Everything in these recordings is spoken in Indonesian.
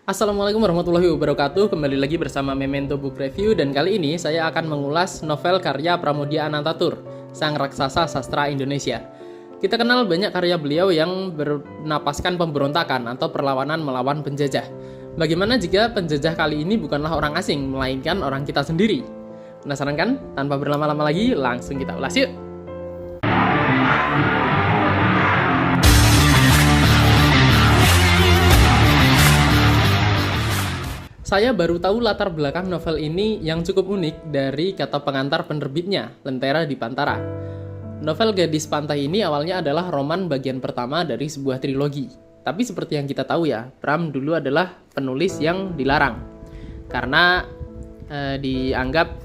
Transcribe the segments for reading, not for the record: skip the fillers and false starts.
Assalamualaikum warahmatullahi wabarakatuh. Kembali lagi bersama Memento Book Review. Dan kali ini saya akan mengulas novel karya Pramoedya Anantatur, sang raksasa sastra Indonesia. Kita kenal banyak karya beliau yang bernapaskan pemberontakan atau perlawanan melawan penjajah. Bagaimana jika penjajah kali ini bukanlah orang asing, melainkan orang kita sendiri? Penasaran kan? Tanpa berlama-lama lagi, langsung kita ulas yuk! Saya baru tahu latar belakang novel ini yang cukup unik dari kata pengantar penerbitnya, Lentera di Pantara. Novel Gadis Pantai ini awalnya adalah roman bagian pertama dari sebuah trilogi. Tapi seperti yang kita tahu ya, Pram dulu adalah penulis yang dilarang. Karena dianggap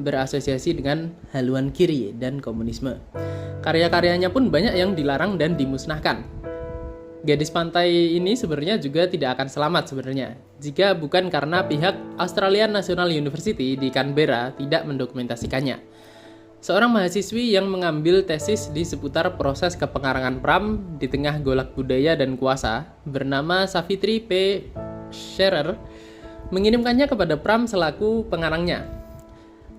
berasosiasi dengan haluan kiri dan komunisme. Karya-karyanya pun banyak yang dilarang dan dimusnahkan. Gadis Pantai ini sebenarnya juga tidak akan selamat sebenarnya, jika bukan karena pihak Australian National University di Canberra tidak mendokumentasikannya. Seorang mahasiswi yang mengambil tesis di seputar proses kepengarangan Pram di tengah golak budaya dan kuasa, bernama Savitri P. Scherer, mengirimkannya kepada Pram selaku pengarangnya.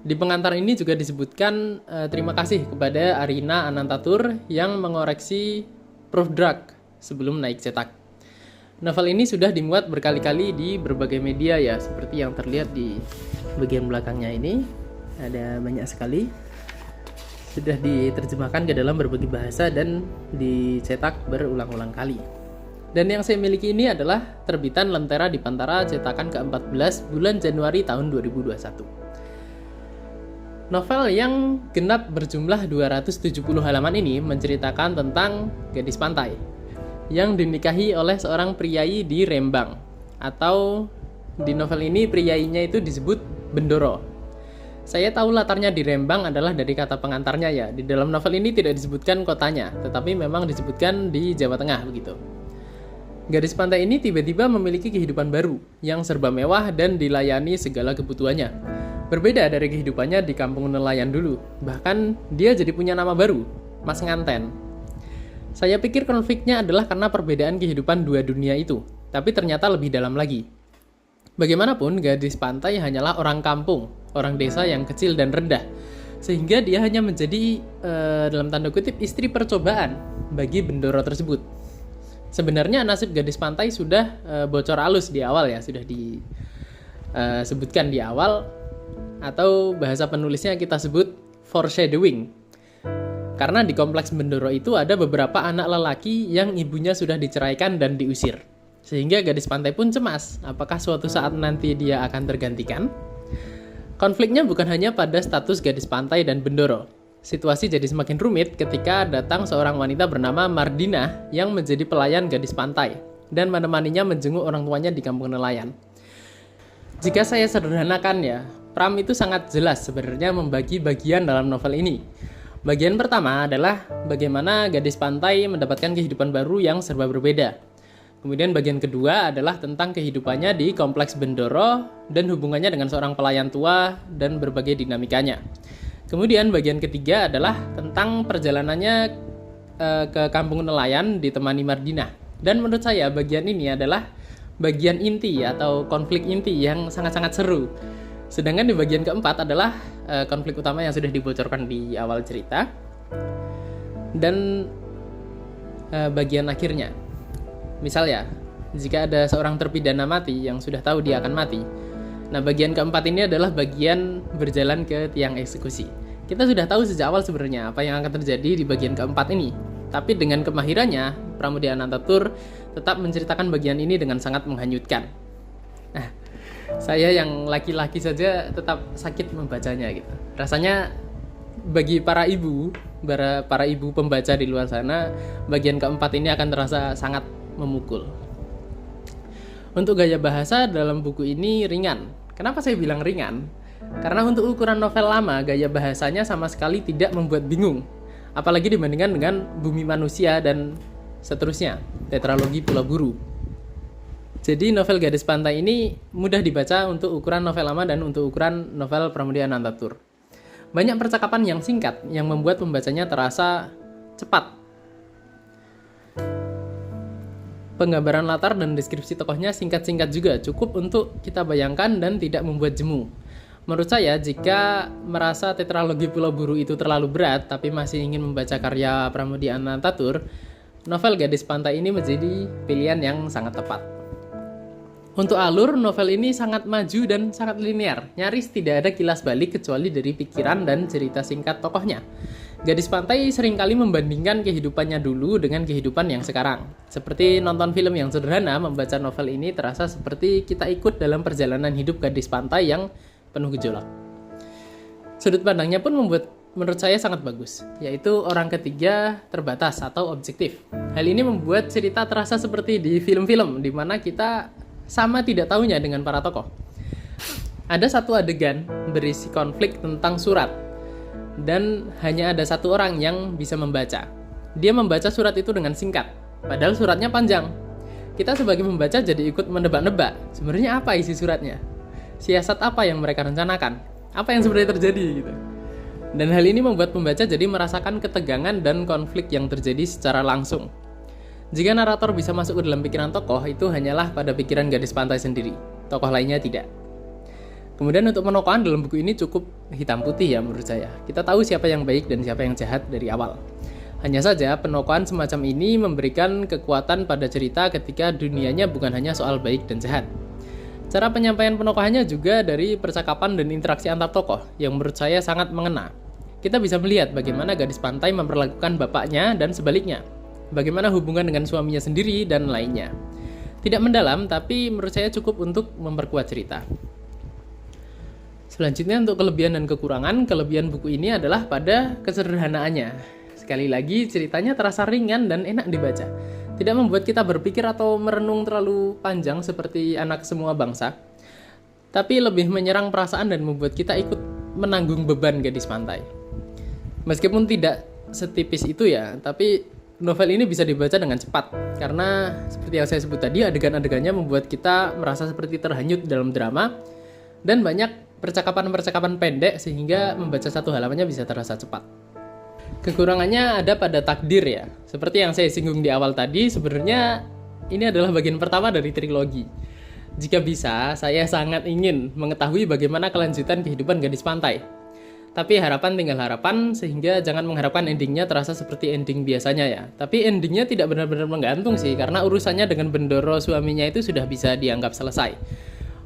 Di pengantar ini juga disebutkan terima kasih kepada Arina Anantatur yang mengoreksi proof draft sebelum naik cetak. Novel ini sudah dimuat berkali-kali di berbagai media ya, seperti yang terlihat di bagian belakangnya ini. Ada banyak sekali. Sudah diterjemahkan ke dalam berbagai bahasa dan dicetak berulang-ulang kali. Dan yang saya miliki ini adalah terbitan Lentera di Pantara cetakan ke-14 bulan Januari tahun 2021. Novel yang genap berjumlah 270 halaman ini menceritakan tentang gadis pantai yang dinikahi oleh seorang priai di Rembang, atau di novel ini priainya itu disebut Bendoro. Saya tahu latarnya di Rembang adalah dari kata pengantarnya ya. Di dalam novel ini tidak disebutkan kotanya, tetapi memang disebutkan di Jawa Tengah begitu. Gadis pantai ini tiba-tiba memiliki kehidupan baru yang serba mewah dan dilayani segala kebutuhannya. Berbeda dari kehidupannya di kampung nelayan dulu. Bahkan dia jadi punya nama baru, Mas Nganten. Saya pikir konfliknya adalah karena perbedaan kehidupan dua dunia itu, tapi ternyata lebih dalam lagi. Bagaimanapun, gadis pantai hanyalah orang kampung, orang desa yang kecil dan rendah, sehingga dia hanya menjadi, dalam tanda kutip, istri percobaan bagi Bendoro tersebut. Sebenarnya nasib gadis pantai sudah bocor halus di awal ya, sudah disebutkan di awal, atau bahasa penulisnya kita sebut foreshadowing. Karena di kompleks Bendoro itu ada beberapa anak lelaki yang ibunya sudah diceraikan dan diusir. Sehingga gadis pantai pun cemas, apakah suatu saat nanti dia akan tergantikan? Konfliknya bukan hanya pada status gadis pantai dan Bendoro. Situasi jadi semakin rumit ketika datang seorang wanita bernama Mardina yang menjadi pelayan gadis pantai dan menemaninya menjenguk orang tuanya di kampung nelayan. Jika saya sederhanakan ya, Pram itu sangat jelas sebenarnya membagi bagian dalam novel ini. Bagian pertama adalah bagaimana gadis pantai mendapatkan kehidupan baru yang serba berbeda. Kemudian bagian kedua adalah tentang kehidupannya di kompleks Bendoro dan hubungannya dengan seorang pelayan tua dan berbagai dinamikanya. Kemudian bagian ketiga adalah tentang perjalanannya ke kampung nelayan ditemani Mardina. Dan menurut saya bagian ini adalah bagian inti atau konflik inti yang sangat-sangat seru. Sedangkan di bagian keempat adalah konflik utama yang sudah dibocorkan di awal cerita. Dan bagian akhirnya. Misal ya, jika ada seorang terpidana mati yang sudah tahu dia akan mati. Nah, bagian keempat ini adalah bagian berjalan ke tiang eksekusi. Kita sudah tahu sejak awal sebenarnya apa yang akan terjadi di bagian keempat ini. Tapi dengan kemahirannya, Pramoedya Anantatur tetap menceritakan bagian ini dengan sangat menghanyutkan. Nah, saya yang laki-laki saja tetap sakit membacanya gitu. Rasanya bagi para ibu pembaca di luar sana, bagian keempat ini akan terasa sangat memukul. Untuk gaya bahasa dalam buku ini ringan. Kenapa saya bilang ringan? Karena untuk ukuran novel lama, gaya bahasanya sama sekali tidak membuat bingung. Apalagi dibandingkan dengan Bumi Manusia dan seterusnya, tetralogi Pulau Buru. Jadi novel Gadis Pantai ini mudah dibaca untuk ukuran novel lama dan untuk ukuran novel Pramoedya Anantatur. Banyak percakapan yang singkat yang membuat pembacanya terasa cepat. Penggambaran latar dan deskripsi tokohnya singkat-singkat juga, cukup untuk kita bayangkan dan tidak membuat jemu. Menurut saya, jika merasa tetralogi Pulau Buru itu terlalu berat, tapi masih ingin membaca karya Pramoedya Anantatur, novel Gadis Pantai ini menjadi pilihan yang sangat tepat. Untuk alur, novel ini sangat maju dan sangat linear, nyaris tidak ada kilas balik kecuali dari pikiran dan cerita singkat tokohnya. Gadis Pantai seringkali membandingkan kehidupannya dulu dengan kehidupan yang sekarang. Seperti nonton film yang sederhana, membaca novel ini terasa seperti kita ikut dalam perjalanan hidup gadis pantai yang penuh gejolak. Sudut pandangnya pun menurut saya sangat bagus, yaitu orang ketiga terbatas atau objektif. Hal ini membuat cerita terasa seperti di film-film, di mana kita sama tidak tahunya dengan para tokoh. Ada satu adegan berisi konflik tentang surat, dan hanya ada satu orang yang bisa membaca. Dia membaca surat itu dengan singkat, padahal suratnya panjang. Kita sebagai pembaca jadi ikut menebak-nebak, sebenarnya apa isi suratnya? Siasat apa yang mereka rencanakan? Apa yang sebenarnya terjadi gitu. Dan hal ini membuat pembaca jadi merasakan ketegangan dan konflik yang terjadi secara langsung. Jika narator bisa masuk ke dalam pikiran tokoh, itu hanyalah pada pikiran gadis pantai sendiri. Tokoh lainnya tidak. Kemudian untuk penokohan dalam buku ini cukup hitam putih ya menurut saya. Kita tahu siapa yang baik dan siapa yang jahat dari awal. Hanya saja penokohan semacam ini memberikan kekuatan pada cerita ketika dunianya bukan hanya soal baik dan jahat. Cara penyampaian penokohannya juga dari percakapan dan interaksi antar tokoh yang menurut saya sangat mengena. Kita bisa melihat bagaimana gadis pantai memperlakukan bapaknya dan sebaliknya. Bagaimana hubungan dengan suaminya sendiri dan lainnya. Tidak mendalam, tapi menurut saya cukup untuk memperkuat cerita. Selanjutnya untuk kelebihan dan kekurangan, kelebihan buku ini adalah pada kesederhanaannya. Sekali lagi, ceritanya terasa ringan dan enak dibaca. Tidak membuat kita berpikir atau merenung terlalu panjang seperti Anak Semua Bangsa, tapi lebih menyerang perasaan dan membuat kita ikut menanggung beban gadis pantai. Meskipun tidak setipis itu ya, tapi novel ini bisa dibaca dengan cepat, karena seperti yang saya sebut tadi, adegan-adegannya membuat kita merasa seperti terhanyut dalam drama, dan banyak percakapan-percakapan pendek sehingga membaca satu halamannya bisa terasa cepat. Kekurangannya ada pada takdir ya. Seperti yang saya singgung di awal tadi, sebenarnya ini adalah bagian pertama dari trilogi. Jika bisa, saya sangat ingin mengetahui bagaimana kelanjutan kehidupan gadis pantai. Tapi harapan tinggal harapan, sehingga jangan mengharapkan endingnya terasa seperti ending biasanya ya. Tapi endingnya tidak benar-benar menggantung sih, karena urusannya dengan Bendoro suaminya itu sudah bisa dianggap selesai.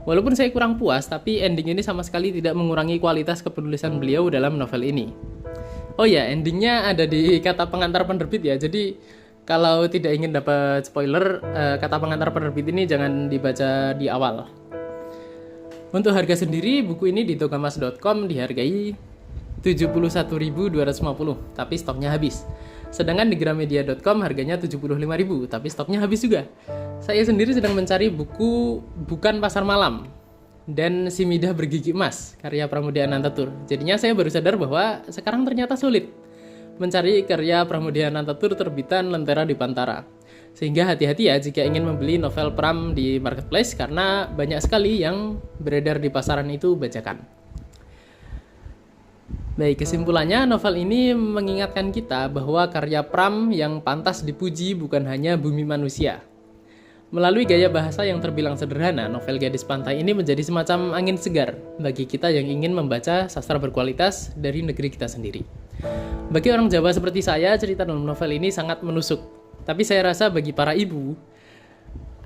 Walaupun saya kurang puas, tapi ending ini sama sekali tidak mengurangi kualitas kepenulisan beliau dalam novel ini. Oh ya, endingnya ada di kata pengantar penerbit ya, jadi kalau tidak ingin dapat spoiler, kata pengantar penerbit ini jangan dibaca di awal. Untuk harga sendiri, buku ini di togamas.com dihargai 71.250, tapi stoknya habis. Sedangkan di gramedia.com harganya 75.000, tapi stoknya habis juga. Saya sendiri sedang mencari buku Bukan Pasar Malam dan Si Midah Bergigi Emas, karya Pramoedya Anantatur. Jadinya saya baru sadar bahwa sekarang ternyata sulit mencari karya Pramoedya Anantatur terbitan Lentera di Pantara. Sehingga hati-hati ya jika ingin membeli novel Pram di marketplace, karena banyak sekali yang beredar di pasaran itu bajakan. Baik, kesimpulannya novel ini mengingatkan kita bahwa karya Pram yang pantas dipuji bukan hanya bumi manusia. Melalui gaya bahasa yang terbilang sederhana, novel Gadis Pantai ini menjadi semacam angin segar bagi kita yang ingin membaca sastra berkualitas dari negeri kita sendiri. Bagi orang Jawa seperti saya, cerita dalam novel ini sangat menusuk. Tapi saya rasa bagi para ibu,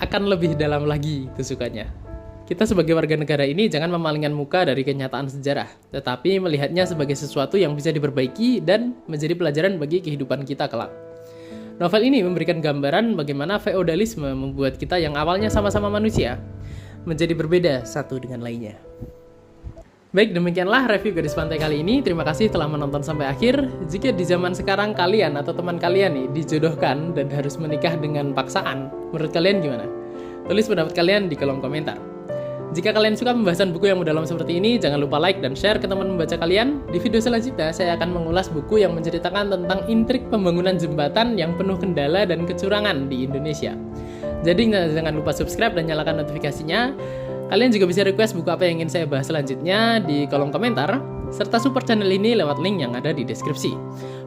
akan lebih dalam lagi tusukannya. Kita sebagai warga negara ini jangan memalingkan muka dari kenyataan sejarah, tetapi melihatnya sebagai sesuatu yang bisa diperbaiki dan menjadi pelajaran bagi kehidupan kita kelak. Novel ini memberikan gambaran bagaimana feodalisme membuat kita yang awalnya sama-sama manusia menjadi berbeda satu dengan lainnya. Baik, demikianlah review Gadis Pantai kali ini. Terima kasih telah menonton sampai akhir. Jika di zaman sekarang kalian atau teman kalian nih dijodohkan dan harus menikah dengan paksaan, menurut kalian gimana? Tulis pendapat kalian di kolom komentar. Jika kalian suka pembahasan buku yang mendalam seperti ini, jangan lupa like dan share ke teman membaca kalian. Di video selanjutnya, saya akan mengulas buku yang menceritakan tentang intrik pembangunan jembatan yang penuh kendala dan kecurangan di Indonesia. Jadi jangan lupa subscribe dan nyalakan notifikasinya. Kalian juga bisa request buku apa yang ingin saya bahas selanjutnya di kolom komentar. serta support channel ini lewat link yang ada di deskripsi.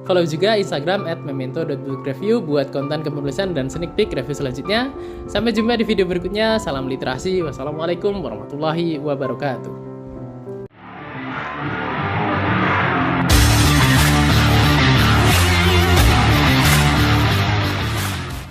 Follow juga Instagram @memento.bookreview buat konten kepenulisan dan sneak peek review selanjutnya. Sampai jumpa di video berikutnya. Salam literasi. Wassalamualaikum warahmatullahi wabarakatuh.